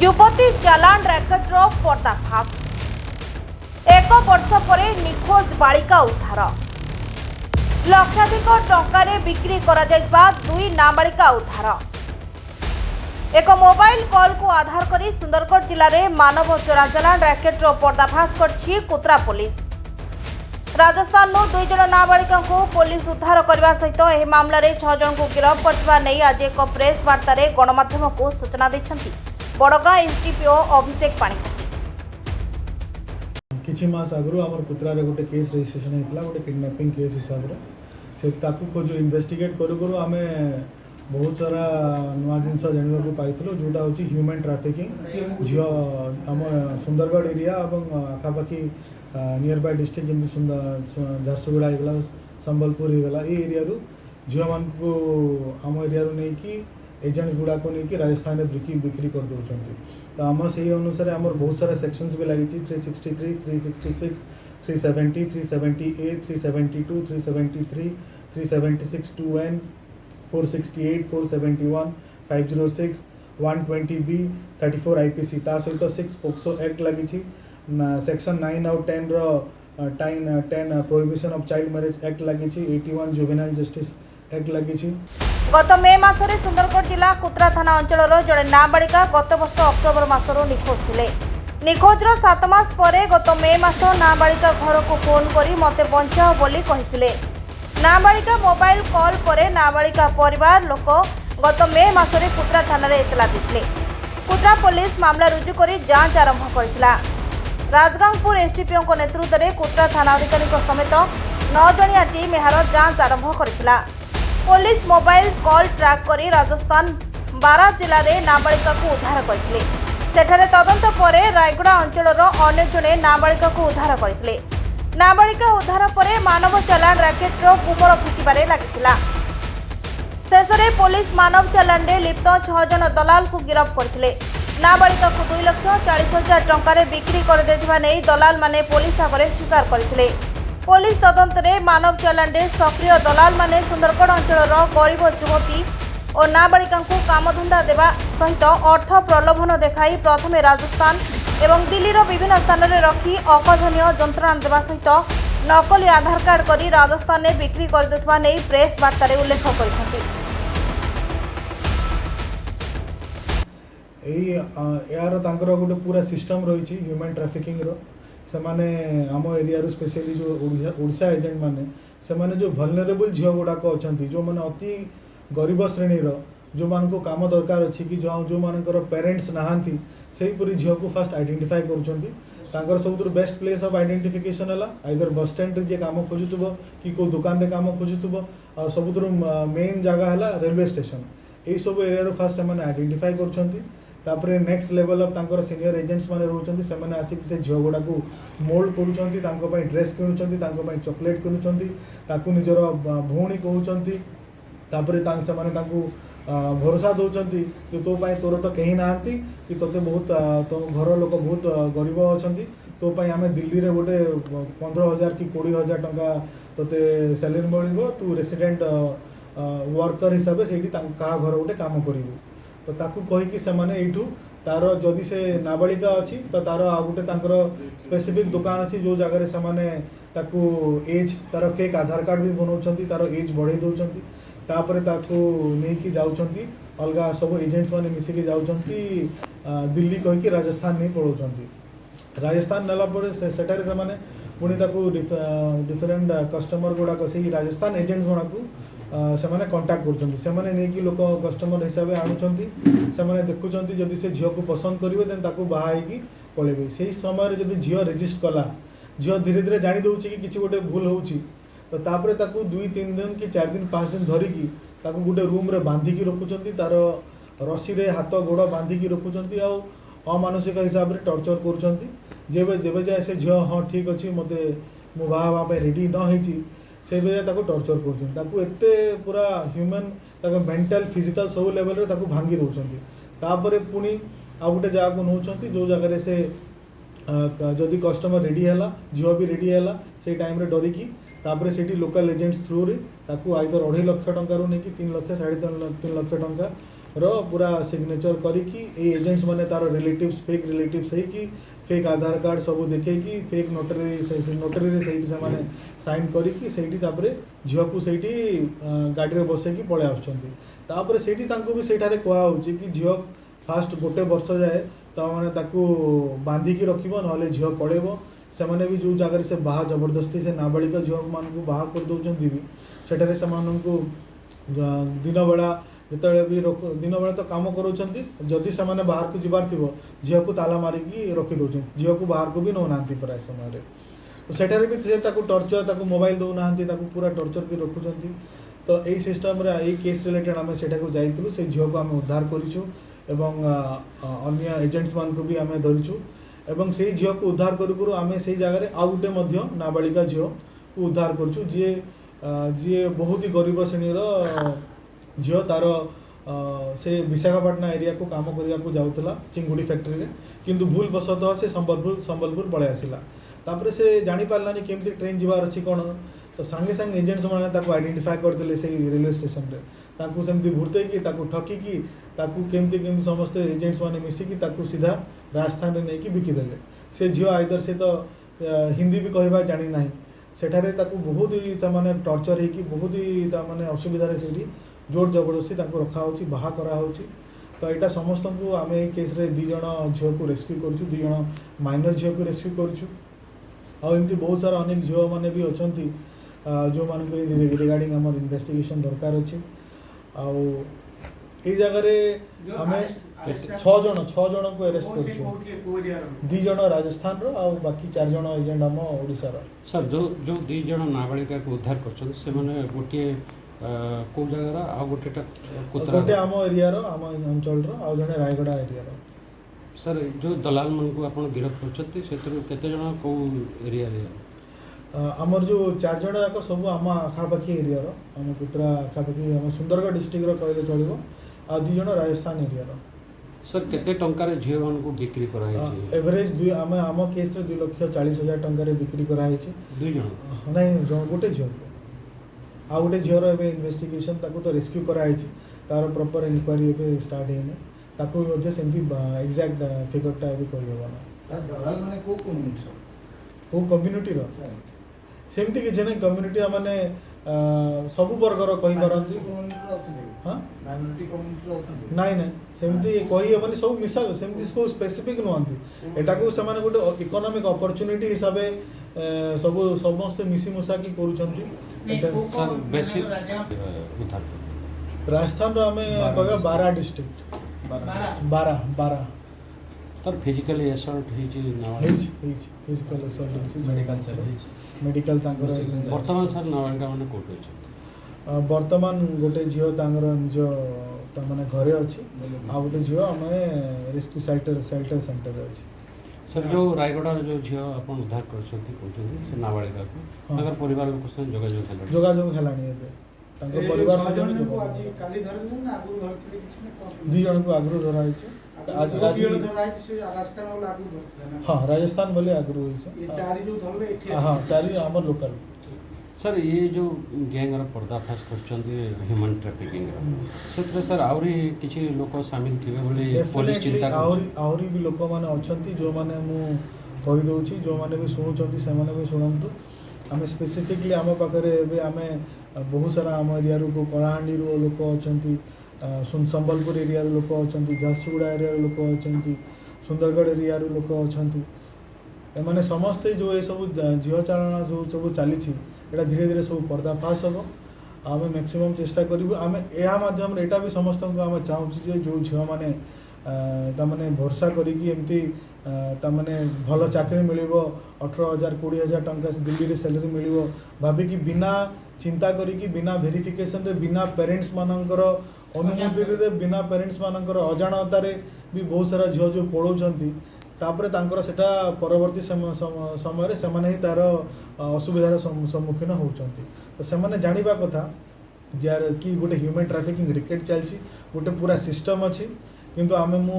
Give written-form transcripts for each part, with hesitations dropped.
युवती चालान रैकेट्र पर्दाफाश। 1 वर्ष पर निखोज बालिका उद्धार। लक्षाधिक टंकार बिक्री करा जाइबा 2 नाबालिका उद्धार। एक मोबाइल कॉल को आधार करी सुंदरगढ़ जिले में मानव चोरा चालान रैकेट्र पर्दाफाश करछि कुत्रा पुलिस। राजस्थान 2 जन नाबालिका को पुलिस उद्धार करने सहित यह मामलें 6 जन को गिरफ्त करथिबा नै आज एक प्रेस वार्ता गणमाध्यम को सूचना दैछन्ति बड़गां एसडीपीओ अभिषेक पाणिग्राही। किछि मास आगु आम कुत्रारे गोटे केस रजिस्ट्रेशन होता गोटे किडनैपिंग केस हिसाब से खोज इन्वेस्टिगेट करूँ आम बहुत सारा नुआ जिन जानवा पाइलु जोटा हूँ ह्यूमन ट्राफिकिंग झील आम सुंदरगढ़ एरिया और आखापाखी नियर बाय डिस्ट्रिक्ट जमी झारसुगुड़ा होगा संबलपुर होगा ये एरिया झील मान को आम एरिया नहीं कि एजेंट्स गुड़ाक नहीं राजस्थान में बिक्री कर दौरान तो आम से अनुसार आम बहुत सारा सेक्शंस भी लगी 363, 366, 370, 378, 372, 373, 376, 2N, 468, 471, 506, 120B, 34 IPC ता सहित 6 पोक्सो एक्ट लगी सेक्शन 9 और 10 10 prohibition of child marriage act लगी 81 जुवेनाइल जस्टिस एक्ट लगी। गत मे मासरे सुंदरगढ़ जिला कुत्रा थाना अंचल जड़े नाबालिका गत वर्ष अक्टोबर मासर निखोज थे। निखोजर 7 मास पर गत मे मास नाबालिका घर को फोन करी मते बंचाओ बोली कहिथिले। नाबालिका मोबाइल कॉल पर नाबालिका परिवार लोक गत मे मासरे कुत्रा थाना एतला देथिले। कुत्रा पुलिस मामला रुजु करी जांच आरंभ करथिला। राजगांगपुर एसडीपीओ को नेतृत्व में कुत्रा थाना अधिकारी समेत 9 जणिया टीम यार जांच आरंभ करथिला। पुलिस मोबाइल कॉल ट्रैक करी राजस्थान 12 जिले में नाबालिका को उद्धार करथिले। सेठारे तदंत पर रायगड़ा अंचल अन्य जड़े नाबालिका को उद्धार करथिले। नाबालिका उद्धार पर मानव चालान रैकेट्र गुमर फिटिबारे लागिथिला। शेषरे पुलिस मानव चालान रे लिप्त 6 जन दलाल को गिरफ्त करथिले। नाबालिका को 2,40,000 टंकार बिक्री कर देथिबा नै दलाल माने पुलिस आगे स्वीकार करथिले। पुलिस तदंत रे मानव चालान रे सक्रिय दलाल माने सुंदरगढ़ अंचल गरीब युवती और नाबालिका को कामधंदा देवा सहित अर्थ प्रलोभन देखाई प्रथमे राजस्थान एवं दिल्लीर विभिन्न स्थान में रखी अकथनीय जंत्रणा देवा सहित नकली आधार कार्ड करी राजस्थान में बिक्री कर देथुवा नै प्रेस वार्ता उल्लेख करछन्ति। यार तांकर गोटे पूरा सिस्टम रही ह्यूमन ट्राफिकिंग रो से माने आम एरिया स्पेशली जो ओडिशा एजेंट माने से माने जो वल्नरेबल झील गुड़ाक अच्छा जो मैंने अति गरीब श्रेणी जो मान को काम दरकार अच्छी कि जो मानकर पेरेंट्स नहांती सेहीपरी झील को फास्ट आइडेंटिफाई कर सब बेस्ट प्लेस ऑफ आइडेंटिफिकेशन है आइदर बस स्टैंड जे काम खोजुब कि को दुकान रे काम खोजुब सब मेन जगह है रेलवे स्टेशन यही सब एरिया फास्ट से आइडेंटिफाई कर तापरे नेक्स्ट लेवल ऑफ तांकर सीनियर एजेंट्स माने रहउछन्ती से माने आसिक से झियो गुडा को मोल्ड करूछन्ती तांको पई ड्रेस किनुछन्ती तांको पई चॉकलेट किनुछन्ती ताकू निजर भौणी कहउछन्ती तापरे तांक से माने तांको भरोसा दउछन्ती कि तो पई तोर तो कहीं नाहंती कि तोते बहुत तो घर लोक बहुत गरीब अछन्ती तो पई आमे दिल्ली रे गोटे 15,000 कि 20,000 टंका तोते सैलरी मिलबो तू रेसिडेंट वर्कर हिसाब से सेठी का घर गोटे काम करिवो तो ताकू कहीकि से माने एठू तार जदि से नाबालिका अच्छी तो तार आ गोटे तांकर स्पेसिफिक दुकान अच्छी जो जगह से माने ताकू एज तार फेक आधार कार्ड भी बनाउछन्ती तार एज बढ़े दउछन्ती तापरे ताकू नेकी जाउछन्ती अलगा सब एजेंट्स माने मिसिकी जाउछन्ती दिल्ली कहीकि राजस्थान नहीं पळौछन्ती। राजस्थान नेला पर सेटारे से माने पुणी ताकू डिफरेंट कस्टमर गुड़ाक से राजस्थान एजेंट्स गुड़ाक से माने कांटेक्ट करछन्ती से माने नेकी लोक कस्टमर हिसाब से आणुछन्ती से माने देखुछन्ती जदि से झियो को पसंद करिवे देन ताकू बाहाई की पळेबे सेही समय जदि झियो रजिस्ट कला झियो धीरे धीरे जानि दउछि कि किछि गोटे भूल होउछि तो तापरे ताकू 2-3 दिन कि 4 दिन 5 दिन धरि की ताकू गोटे रूम रे बांधी की रखुछन्ती तार रस्सी रे हाथ गोड़ बांधी की रखुछन्ती आ अमानसिक हिसाब से टॉर्चर करुछन्ती जेबे जाए से झियो हाँ ठीक अच्छी मते मो बाहा पे रेडी न होइछि से बेले ताको टॉर्चर करछन ताको एते पूरा ह्यूमन ताको मेंटल फिजिकल सब लेवल रे ताको भांगी दउछन्ती तापरे पुनी आ गोटे जगह को नउछन्ती जो जगह रे से जदि कस्टमर रेडी हैला झियो भी रेडी हैला से टाइम रे डरी की तापरे सेठी लोकल एजेंट्स थ्रू रे ताको आइदर 2.5 लाख टंका रो नै कि 3 लाख 3.5 लाख टंका रो पूरा सिग्नेचर करिकी ए एजेंट्स माने तार रिलेटिव्स फेक रिलेटिव्स है कि फेक आधार कार्ड सब देखैकी फेक नोटरी रे सेठी से माने साइन करिकी सेठी तापरे झियो को सेठी गाड़ी रे बसे की पळे आछंती तापरे सेठी तांको भी सेठारे कोआ होची कि झियो फास्ट गोटे वर्ष जाए तो माने ताकू बांधी की रखिबो नहले झियो पळेबो से माने भी जो जगह से बाहा जबरदस्ती से नाबालिका झियो मान को बाहा कर दउचंती भी सेठारे से माननको दिन बेला जिते भी दिन बेला तो कम करोचंती जदि से माने बाहर को जिबार थिबो झियो को ताला मारिकी रखी दउचन झियो को बाहर को भी नौ नांती प्राय समय रे तो सेठारे भी से ताकू टॉर्चर ताकू मोबाइल दउ नांती ताकू पूरा टॉर्चर की रखुचंती तो एई सिस्टम रे एई केस रिलेटेड आमे सेठा को जाइतलु से झियो को आमे उद्धार करिछु एवं अन्य एजेंट्स मान को भी आमे धरिछु एवं से झियो को उद्धार करू करू आमे से जगह रे आउ गुटे मध्य नाबालिका झियो को उद्धार करछु जे बहुत ही गरीब श्रेणी रो झियो तार से विशाखापाटना एरिया को काम करिया को जाउतला चिंगुड़ी फैक्ट्री रे किंतु भूल वशतः से संबलपुर पळे आसिला तापरे से जानि पारलानी केमती ट्रेन जिबार अछि कोन तो संगे संगे एजेंट्स माने ताको आइडेंटिफाई करदेले से रेलवे स्टेशन रे ताको सेमती भूरते कि ताको ठकी कि ताको केमती समस्त एजेंट्स माने मिसी कि ताको सीधा राजस्थान रे नै कि बिकी देले से झियो आइदर से तो हिंदी भी कहबा जानि नाही सेठारे ताको बहुत ही माने टॉर्चर है कि बहुत ही माने असुविधा रे सेठी जोर जबरदस्ती ताको रखा होची बाहा करा होची तो एटा समस्त को आमे ए केस रे 2 जण झियो को रेस्क्यू करछु 2 जण माइनर झियो को रेस्क्यू करछु आ एमती बहुत सारा अनेक झियो माने भी अछंती जो मान को रिगार्डिंग हमर इन्वेस्टिगेशन दरकार अछि आ ए जगह रे हमें 6 जण को अरेस्ट करछु 2 जण राजस्थान रो आ बाकी 4 जण एजेंट हम ओडिसा रो सर जो 2 जण नाबालिका को उद्धार करछन से माने गोटे को जगह रा आ गोटेटा कुतरा गोटे आम एरिया रो आम अंचल रो आ जने रायगढ़ एरिया रो सर जो दलाल मन को आपण गिरफ्त करछथि सेतरु केते जण को एरिया रे आमर जो 4 जण जाक सब आम आखापाखी एरिया रो आम कुतरा आखापाखी आम सुंदरगढ़ डिस्ट्रिक्ट रो कहले चलिबो आ 2 जण राजस्थान एरिया रो सर केते टंका रे झियो मान को बिक्री करा है एवरेज आम केस रे 2,40,000 टंका रे बिक्री करा है 2 जण नहीं जो गोटे झियो आ गोटे झियो रो एबे इन्वेस्टिगेशन ताको तो रेस्क्यू करा है तार प्रॉपर इंक्वायरी एबे स्टार्ट हेने ताको मध्ये सेमती एग्जैक्ट फिगर टा एबे कहि होबा ना सर दलाल माने को कम्युनिटी रो सेमती कि जने कम्युनिटी माने सब वर्ग रो कहि परंती हां माइनॉरिटी कम्युनिटी अछन नहीं नहीं सेमती कहि हेबनी सब मिसा सेमती इसको स्पेसिफिक नहंती एटा को से माने गोटे इकोनॉमिक अपॉर्चुनिटी हिसाबे सब समस्त मिसी मुसा की करूछंती सर बेसी उद्धार राजस्थान रो हमें कहबा 12 डिस्ट्रिक्ट 12 तर फिजिकली असल्ट ही जी फिजिकल असल्ट मेडिकल चले मेडिकल तांकर वर्तमान सर नाबालिका माने कोट होछ वर्तमान गोटे झियो तांकर निज ता माने घरे अछि आ गोटे झियो हमें रेस्क्यू शेल्टर सेंटर अछि सर जो रायगढ़ जो झियो अपन उद्धार करछथि कोठे से नाबालिका को ताकर परिवार लोक संग जोगाजोग हेलानी एबे तांकर परिवार संग को आज काली धरन ना आगु धरथि किछ ने 2 जण को आगु धरा अछि आज धरा अछि से राजस्थान वाला आगु धरथि ना हां राजस्थान बोले आगु होइछ ये चारि जो धरले एठी हां चारि हमर लोकल सर ये जो गैंग रा पर्दाफाश करछन्ती ह्यूमन ट्रैफिकिंग सेत्र सर आउरी किछि लोक शामिल थिबे बोले पुलिस चिंता आउरी भी लोक माने अछन्ती जो माने मु कहि दउछि जो माने भी सुनुछन्ती से माने भी सुनंतु आमे स्पेसिफिकली आम पाखरे एबे आमे बहुत सारा आम एरिया रो कलाहांडी रो लोक अछन्ती संबलपुर एरिया रो लोक अछन्ती झारसुगुड़ा एरिया रो लोक अछन्ती सुंदरगढ़ एरिया रो लोक अछन्ती ए माने समस्त जो ए सब झियो चालना जो सब चली एटा धीरे धीरे सब पर्दाफाश हम आम मैक्सिमम चेष्टा करूँ आम यह माध्यम एटा भी समस्त को आम चाहूँ जो झील मैंने ताने भरोसा करमती ताने भल चाकरी मिल 18,000 20,000 टंका दिल्ली रे सैलरी मिल भाविकी बिना चिंता करी बिना वेरिफिकेशन रे बिना पेरेंट्स मानकर अनुमति रे बिना पेरेंट्स मानकर अजाणतार भी बहुत सारा झील जो पढ़ाऊँच तापरे तांकर सेटा परवर्ती समय से माने ही तार असुविधार सम्मुखीन होउचंती तो से माने जानिबा कथा जार कि गोटे ह्यूमन ट्रैफिकिंग रिकेट चलछि गोटे पूरा सिस्टम अछि किंतु आमे मु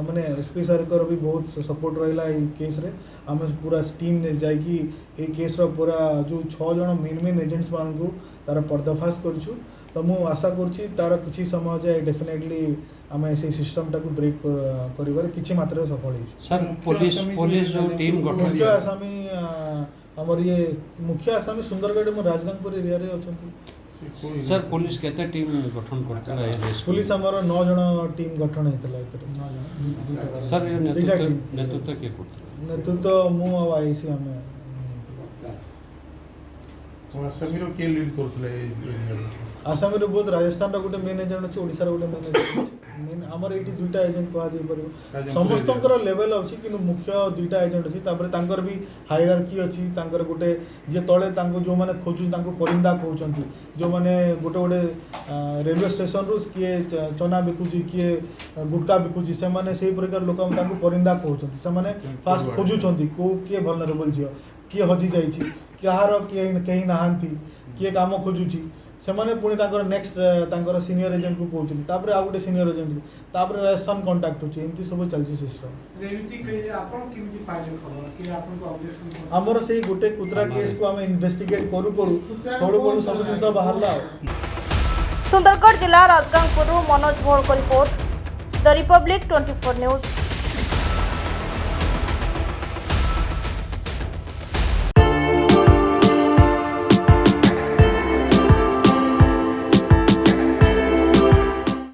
माने एसपी सर कर भी बहुत सपोर्ट रहिला ए केस रे आमे पूरा टीम ने जाय कि ए केस रो पूरा जो 6 जण मेन एजेंट्स मान को तार पर्दाफाश करछु तो मु आशा करुच्ची तार किसी समय जाए डेफिनेटली आम से सिस्टम टाक ब्रेक कर किसी मात्रा सफल हो सर पुलिस जो टीम गठन मुख्य आसामी आमर ये मुख्य आसामी सुंदरगढ़ में राजगंगपुर एरिया रे अछंती सर पुलिस केते टीम गठन करतला ए रेस्क्यू पुलिस हमर 9 जन टीम गठन हेतला एतरे सर ये दुईटा टीम। नेतृत्व के करतला नेतृत्व मु आ आईसी हमें आसामीर के लीड करथले आसाम रे बहुत राजस्थान रो गुटे मेन एजेंट अछि ओडिसा रो गुटे मेन एजेंट मेन हमर एठी दुईटा एजेंट कहा जाई परबो राजनपुर समस्तकर लेवल अछि किनु मुख्य दुईटा एजेंट अछि तापर तांकर भी हायरार्की अछि तांकर गुटे जे तळे तांको जो माने खोजु तांको परिंदा कहउचंती जो माने गुटे गुटे रेलवे स्टेशन रु किए चना बिकुची किए गुटका बिकुची से माने सेही प्रकार लोक तांको परिंदा कहउचंती से माने फास्ट खोजुचंती को किए वल्नरेबल जियो किए हजि जाईची कहार किए कहीं नहांती किए काम खोजुची से माने पुणी तांकर नेक्स्ट तांकर सीनियर एजेंट को कहउचंती तापर आ गुटे सीनियर एजेंट तापर राजस्थान कांटेक्ट होची एमती सब चलची सिस्टम रेवती कहि आपण केमती पाइले खबर कि आपण को ऑब्जेक्शन हमर सेही गुटे कुतरा केस को हमें इन्वेस्टिगेट करू करू सब जिनस बाहरला सुंदरगढ़ जिला राजगंगपुर मनोज भोल को रिपोर्ट द रिपब्लिक 24 न्यूज।